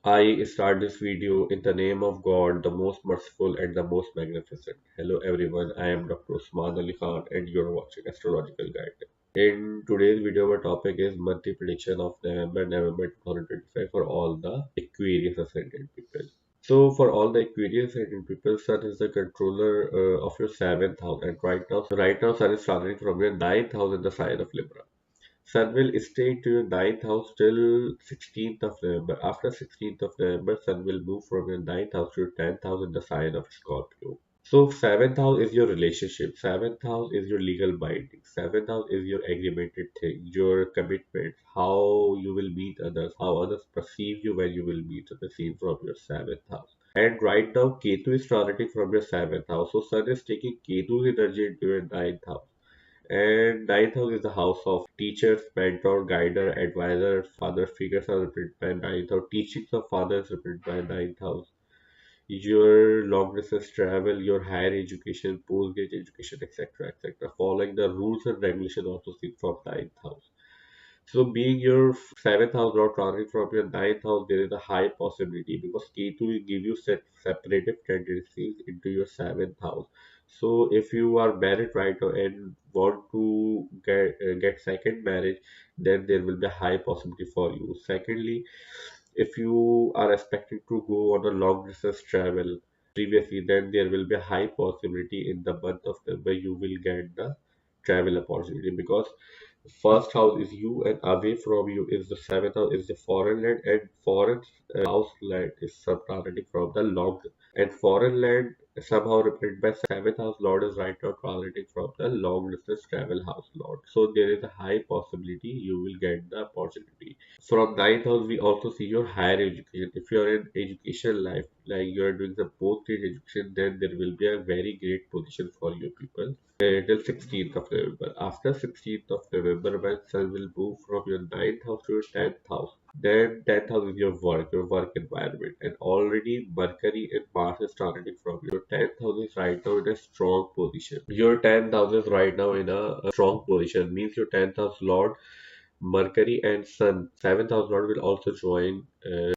I start this video in the name of God, the most merciful and the most magnificent. Hello everyone, I am Dr. Usman Ali Khan and you're watching Astrological Guide. In today's video, our topic is monthly prediction of November 2025 for all the Aquarius Ascendant people. So for all the Aquarius Ascendant people, Sun is the controller of your 7th house, and right now Sun is transiting from your 9th house in the sign of Libra. Sun will stay into your ninth house till 16th of November. After 16th of November, Sun will move from your ninth house to your 10th house in the sign of Scorpio. So 7th house is your relationship. 7th house is your legal binding. 7th house is your agreemented thing, your commitment, how you will meet others, how others perceive you when you will meet others seen from your 7th house. And right now, Ketu is transiting from your 7th house. So Sun is taking Ketu's energy into your ninth house. And ninth house is the house of teachers, mentor, guider, advisor, father figures are represented by ninth house. Teachings of fathers represented by ninth house. Your long distance travel, your higher education, post-grad education, etc., etc. Following the rules and regulations also seen from ninth house. So being your seventh house or transit from your ninth house, there is a high possibility because K2 will give you separative tendencies into your seventh house. So if you are married right now and want to get second marriage, then there will be a high possibility for you. Secondly, if you are expecting to go on a long distance travel previously, then there will be a high possibility in the month of November you will get the travel opportunity because first house is you and away from you is the seventh house is the foreign land and foreign house land is subtracted from the long and foreign land somehow represented by seventh house lord is right now translating from the long distance travel house lord. So there is a high possibility you will get the opportunity. From ninth house, we also see your higher education. If you are in education life, like you are doing the post-grad education, then there will be a very great position for you people till 16th of November. After 16th of November, when Sun will move from your ninth house to your 10th house, then 10th house is your work environment. And already Mercury and Mars is starting from your 10th house is right now in a strong position. Your 10th house is right now in a strong position, means your 10th house Lord Mercury and Sun, seventh house lord will also join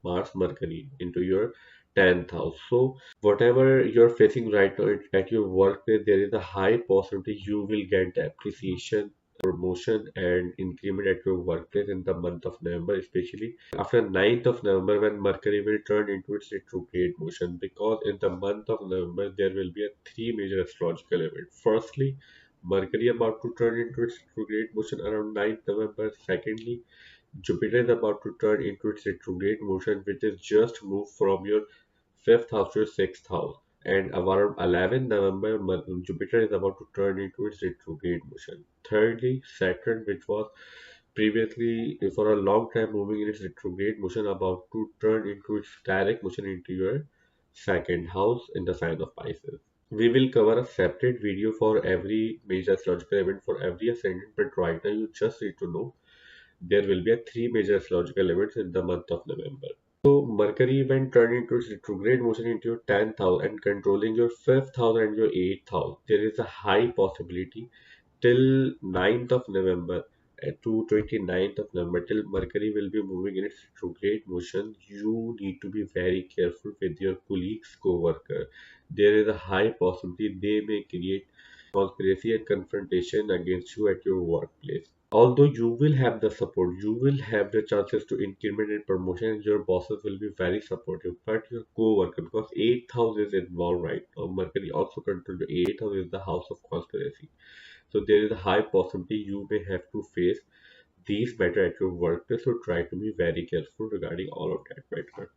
Mars Mercury into your 10th house. So, whatever you're facing right now at your workplace, there is a high possibility you will get the appreciation, promotion, and increment at your workplace in the month of November, especially after 9th of November when Mercury will turn into its retrograde motion. Because in the month of November, there will be a three major astrological events. Firstly, Mercury about to turn into its retrograde motion around 9th November. Secondly, Jupiter is about to turn into its retrograde motion, which is just moved from your 5th house to your 6th house. And around 11th November, Jupiter is about to turn into its retrograde motion. Thirdly, Saturn, which was previously for a long time moving in its retrograde motion, about to turn into its direct motion into your 2nd house in the sign of Pisces. We will cover a separate video for every major astrological event for every ascendant, but right now you just need to know there will be a three major astrological events in the month of November. So Mercury when turned into its retrograde motion into your 10th house and controlling your 5th house and your 8th house, there is a high possibility till 9th of November to 29th of November till Mercury will be moving in its retrograde motion. You need to be very careful with your colleagues, co-worker. There is a high possibility they may create conspiracy and confrontation against you at your workplace. Although you will have the support, you will have the chances to increment and promotion, and your bosses will be very supportive. But your co-worker, because 8th house is involved right now, Mercury also controls the 8th house is the house of conspiracy. So there is a high possibility you may have to face these matter at your workplace. So try to be very careful regarding all of that matter.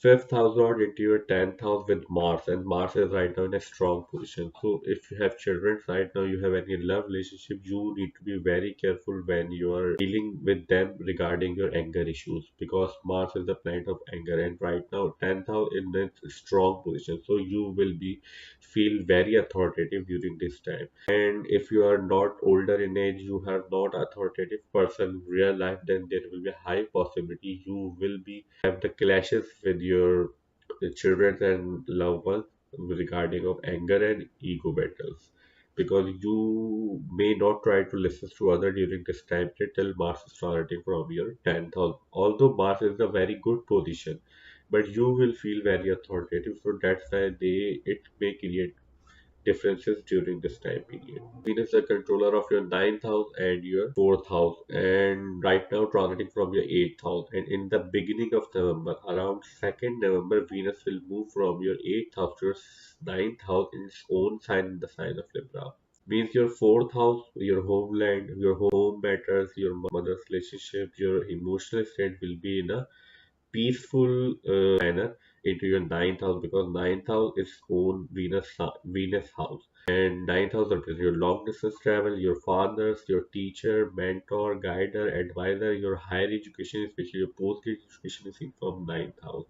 Fifth house lord into your 10th house with Mars, and Mars is right now in a strong position. So, if you have children right now, you have any love relationship, you need to be very careful when you are dealing with them regarding your anger issues because Mars is the planet of anger, and right now, 10th house in a strong position. So, you will be feel very authoritative during this time. And if you are not older in age, you are not authoritative person in real life, then there will be a high possibility you will be have the clashes with your children and loved ones regarding of anger and ego battles because you may not try to listen to other during this time till Mars is starting from your 10th house. Although Mars is a very good position but you will feel very authoritative. So that's why it may create differences during this time period. Venus is the controller of your ninth house and your fourth house, and right now transiting from your eighth house. And in the beginning of November, around 2nd November, Venus will move from your eighth house to your ninth house in its own sign, in the sign of Libra. Means your fourth house, your homeland, your home matters, your mother's relationship, your emotional state will be in a peaceful manner into your ninth house, because ninth house is own Venus house, and ninth house represents your long distance travel, your fathers, your teacher, mentor, guider, advisor, your higher education, especially your post education is seen from ninth house.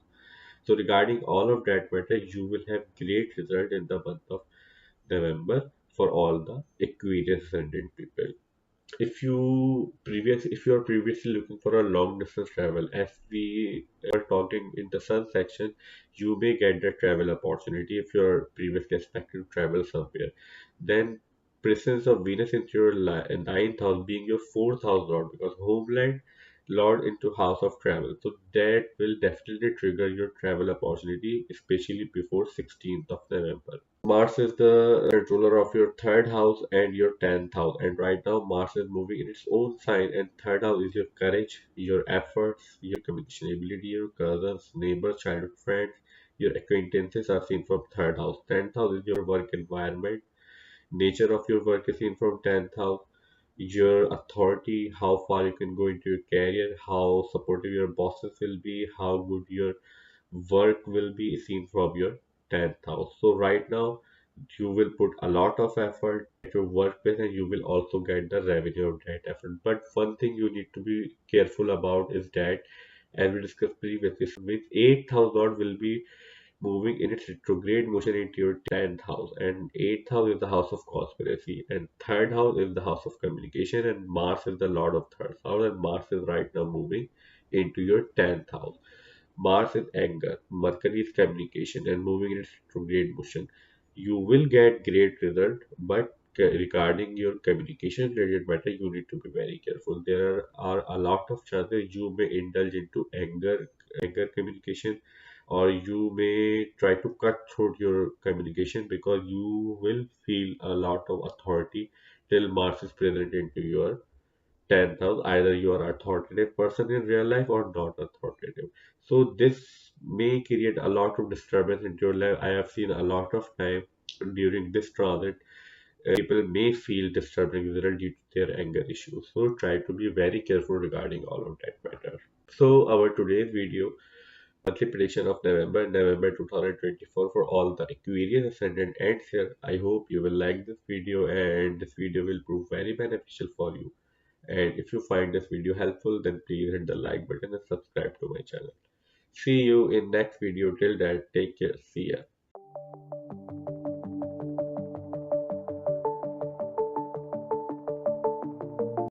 So regarding all of that matter, you will have great result in the month of November for all the Aquarius ascendant people. If you are previously looking for a long distance travel, as we were talking in the sun section, you may get the travel opportunity if you're previously expecting to travel somewhere. Then presence of Venus into your ninth house, being your fourth house lord, because homeland lord into house of travel, so that will definitely trigger your travel opportunity, especially before 16th of November. Mars is the controller of your third house and your 10th house. And right now, Mars is moving in its own sign. And third house is your courage, your efforts, your communication ability, your cousins, neighbors, childhood friends, your acquaintances are seen from third house. 10th house is your work environment. Nature of your work is seen from 10th house. Your authority, how far you can go into your career, how supportive your bosses will be, how good your work will be seen from your 10th house. So right now you will put a lot of effort at your workplace, and you will also get the revenue of that effort. But one thing you need to be careful about is that, as we discussed previously, with 8th house lord will be moving in its retrograde motion into your 10th house, and 8th house is the house of conspiracy, and third house is the house of communication, and Mars is the lord of third house, and Mars is right now moving into your 10th house. Mars is anger, Mercury is communication, and moving in its retrograde motion. You will get great result, but regarding your communication related matter, you need to be very careful. There are a lot of chances you may indulge into anger communication, or you may try to cut through your communication, because you will feel a lot of authority till Mars is present into your 10th house. Either you are authoritative person in real life or not authoritative. So this may create a lot of disturbance in your life. I have seen a lot of time during this transit, people may feel disturbed and result due to their anger issues. So try to be very careful regarding all of that matter. So our today's video, monthly prediction of November 2024 for all the Aquarius Ascendant ends here. I hope you will like this video, and this video will prove very beneficial for you. And if you find this video helpful, then please hit the like button and subscribe to my channel. See you in next video. Till then, take care. See ya.